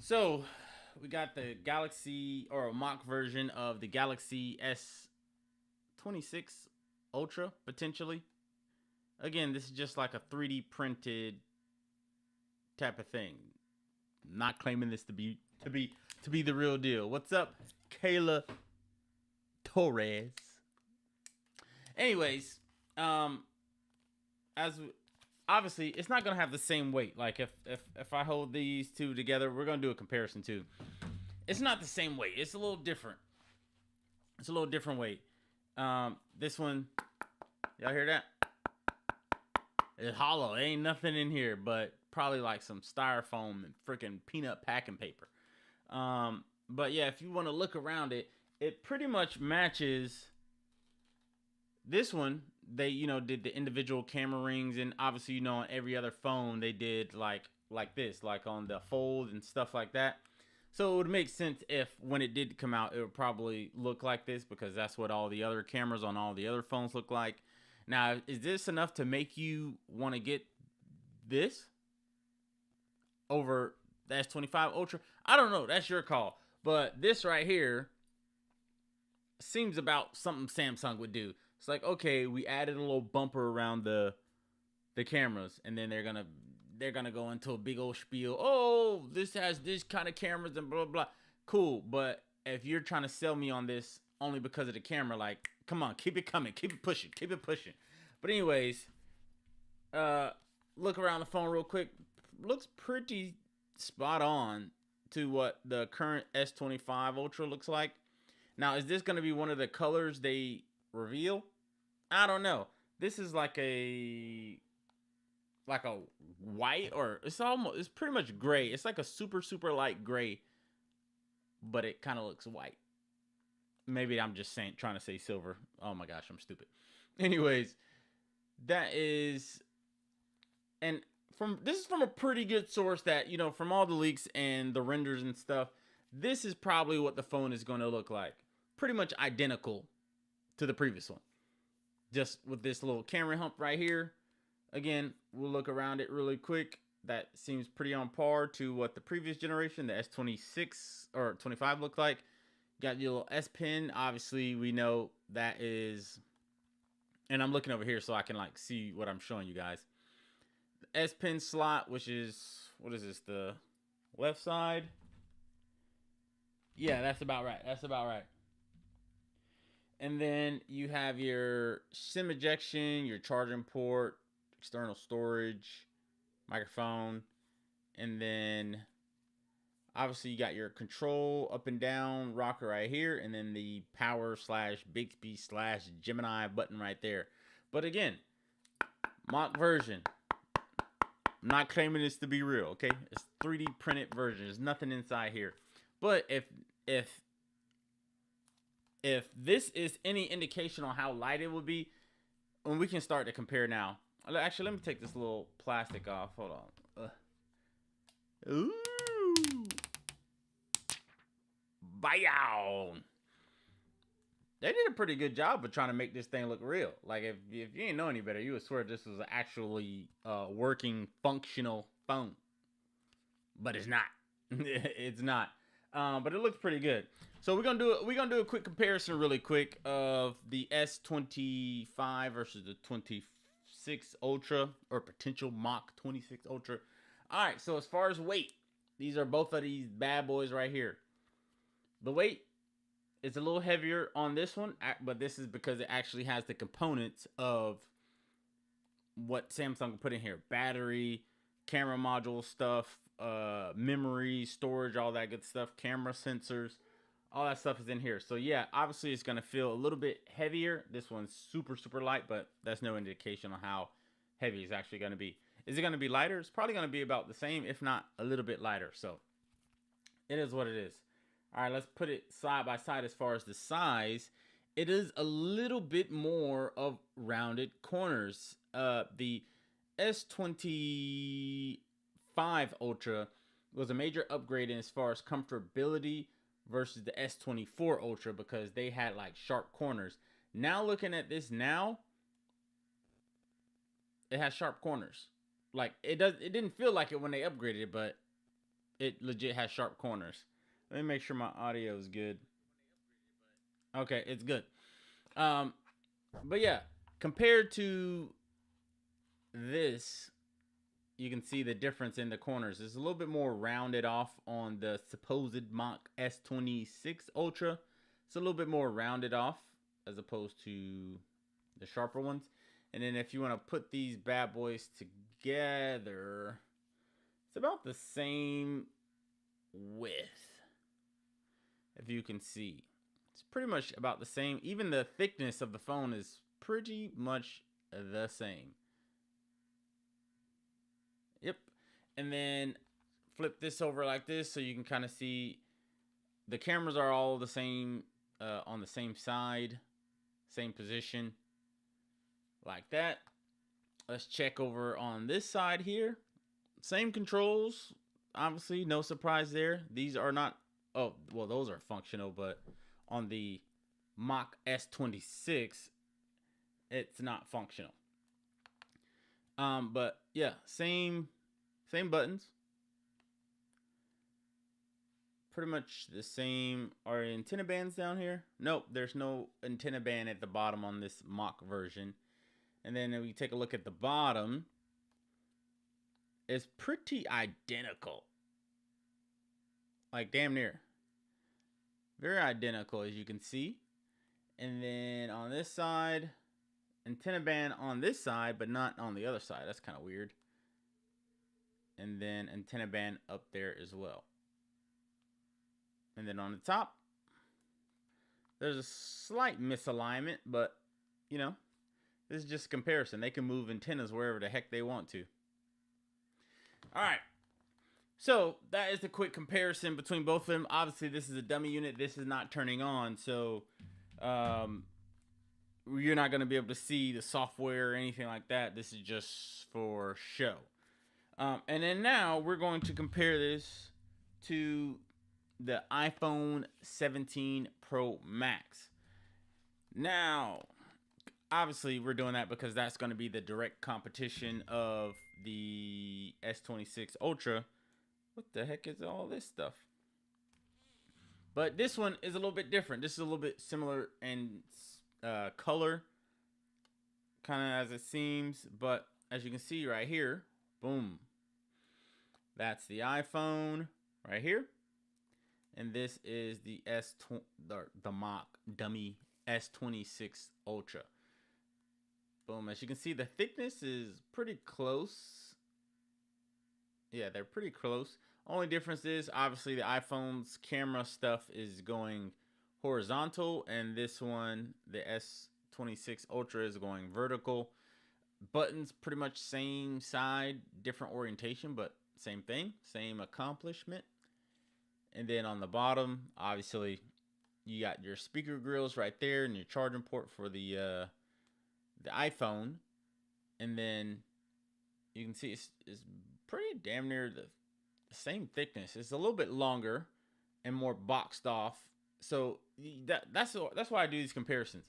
So we got the Galaxy or a mock version of the Galaxy S26 Ultra potentially. Again, this is just like a 3D printed type of thing. Not claiming this to be the real deal. What's up, Kayla Torres? Anyways, as obviously it's not gonna have the same weight. Like if I hold these two together, we're gonna do a comparison too. It's not the same weight. It's a little different. It's a little different weight. This one, y'all hear that? It's hollow. There ain't nothing in here, but probably like some styrofoam and freaking peanut packing paper. But yeah, if you want to look around it, it pretty much matches this one. They did the individual camera rings, and obviously on every other phone they did like this, like on the Fold and stuff like that. So it would make sense if when it did come out, it would probably look like this because that's what all the other cameras on all the other phones look like. Now, is this enough to make you want to get this over the S25 Ultra? I don't know. That's your call. But this right here seems about something Samsung would do. It's like, okay, we added a little bumper around the cameras, and then they're gonna go into a big old spiel. Oh, this has this kind of cameras and blah blah. Cool, but if you're trying to sell me on this only because of the camera, like, come on, keep it coming, keep it pushing, keep it pushing. But anyways, look around the phone real quick. Looks pretty spot on to what the current S25 Ultra looks like. Now, is this gonna be one of the colors they reveal? I don't know. This is like a white, or it's pretty much gray. It's like a super light gray, but it kind of looks white. Maybe I'm just trying to say silver. Oh my gosh, I'm stupid. Anyways, that is, and this is from a pretty good source that from all the leaks and the renders and stuff. This is probably what the phone is going to look like. Pretty much identical to the previous one, just with this little camera hump right here. Again, we'll look around it really quick. That seems pretty on par to what the previous generation, the S26 or 25, looked like. Got your little S Pen. Obviously, we know that is, and I'm looking over here so I can like see what I'm showing you guys. The S Pen slot, which is, what is this, the left side? Yeah, that's about right. That's about right. And then you have your SIM ejection, your charging port, external storage, microphone, and then obviously you got your control up and down rocker right here, and then the power / Bixby / Gemini button right there. But again, mock version. I'm not claiming this to be real, okay? It's 3D printed version. There's nothing inside here. But if this is any indication on how light it would be, and we can start to compare now. Actually, let me take this little plastic off. Hold on. Ooh. Bow. They did a pretty good job of trying to make this thing look real. Like, if you didn't know any better, you would swear this was an actually working, functional phone. But it's not. It's not. But it looks pretty good. So we're gonna do a quick comparison really quick of the S25 versus the 26 Ultra, or potential mock 26 Ultra. All right, so as far as weight, these are both of these bad boys right here. The weight is a little heavier on this one, but this is because it actually has the components of what Samsung put in here: battery, camera module stuff, memory, storage, all that good stuff, camera sensors. All that stuff is in here. So yeah, obviously it's going to feel a little bit heavier. This one's super light, but that's no indication on how heavy it's actually going to be. Is it going to be lighter? It's probably going to be about the same, if not a little bit lighter. So it is what it is. All right, let's put it side by side as far as the size. It is a little bit more of rounded corners. The S25 Ultra was a major upgrade in as far as comfortability versus the S24 Ultra, because they had like sharp corners. Now looking at this now, it has sharp corners. Like, it didn't feel like it when they upgraded it, but it legit has sharp corners. Let me make sure my audio is good. Okay, it's good. But yeah, compared to this, you can see the difference in the corners. It's a little bit more rounded off on the supposed Mach S26 Ultra. It's a little bit more rounded off as opposed to the sharper ones. And then if you want to put these bad boys together, it's about the same width, if you can see. It's pretty much about the same. Even the thickness of the phone is pretty much the same. Yep. And then flip this over like this so you can kind of see the cameras are all the same, on the same side, same position, like that. Let's check over on this side here. Same controls, obviously, no surprise there. These are not, oh, well, those are functional, but on the Mach S26, it's not functional. But yeah, same buttons. Pretty much the same. Are antenna bands down here? Nope, there's no antenna band at the bottom on this Mach version. And then if we take a look at the bottom, it's pretty identical. Like damn near. Very identical, as you can see. And then on this side, antenna band on this side, but not on the other side. That's kind of weird. And then antenna band up there as well. And then on the top, there's a slight misalignment, but you know, this is just a comparison. They can move antennas wherever the heck they want to. All right. So that is the quick comparison between both of them. Obviously, this is a dummy unit. This is not turning on, so you're not going to be able to see the software or anything like that. This is just for show. And then now we're going to compare this to the iPhone 17 Pro Max. Now, obviously, we're doing that because that's going to be the direct competition of the S26 Ultra. What the heck is all this stuff? But this one is a little bit different. This is a little bit similar in color, kind of as it seems. But as you can see right here, boom. That's the iPhone right here. And this is the Mach dummy S26 Ultra. Boom. As you can see, the thickness is pretty close. Yeah, they're pretty close. Only difference is, obviously, the iPhone's camera stuff is going horizontal, and this one, the S26 Ultra, is going vertical. Buttons pretty much same side, different orientation, but same thing, same accomplishment. And then on the bottom, obviously, you got your speaker grills right there and your charging port for the iPhone. And then you can see it's pretty damn near the same thickness. It's a little bit longer and more boxed off. So that's why I do these comparisons.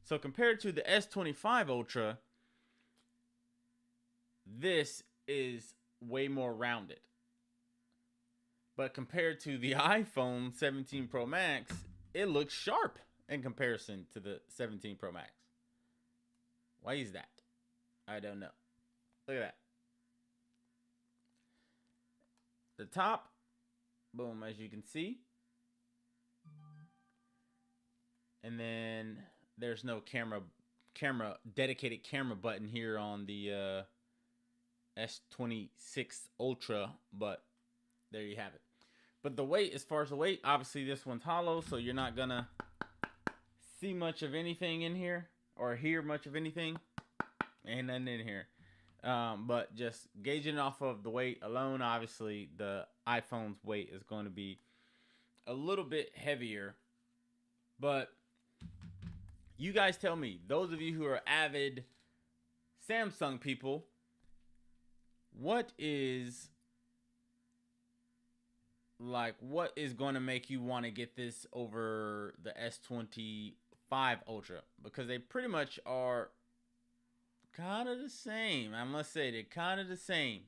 So compared to the S25 Ultra, this is way more rounded. But compared to the iPhone 17 Pro Max, it looks sharp in comparison to the 17 Pro Max. Why is that? I don't know. Look at that. The top, boom, as you can see. And then there's no dedicated camera button here on the S26 Ultra, but there you have it. But the weight, as far as the weight, obviously this one's hollow, so you're not gonna see much of anything in here or hear much of anything. Ain't nothing in here. But just gauging off of the weight alone, obviously the iPhone's weight is going to be a little bit heavier. But you guys tell me, those of you who are avid Samsung people, what is going to make you want to get this over the S25 Ultra? Because they pretty much are kind of the same. I must say, they're kind of the same.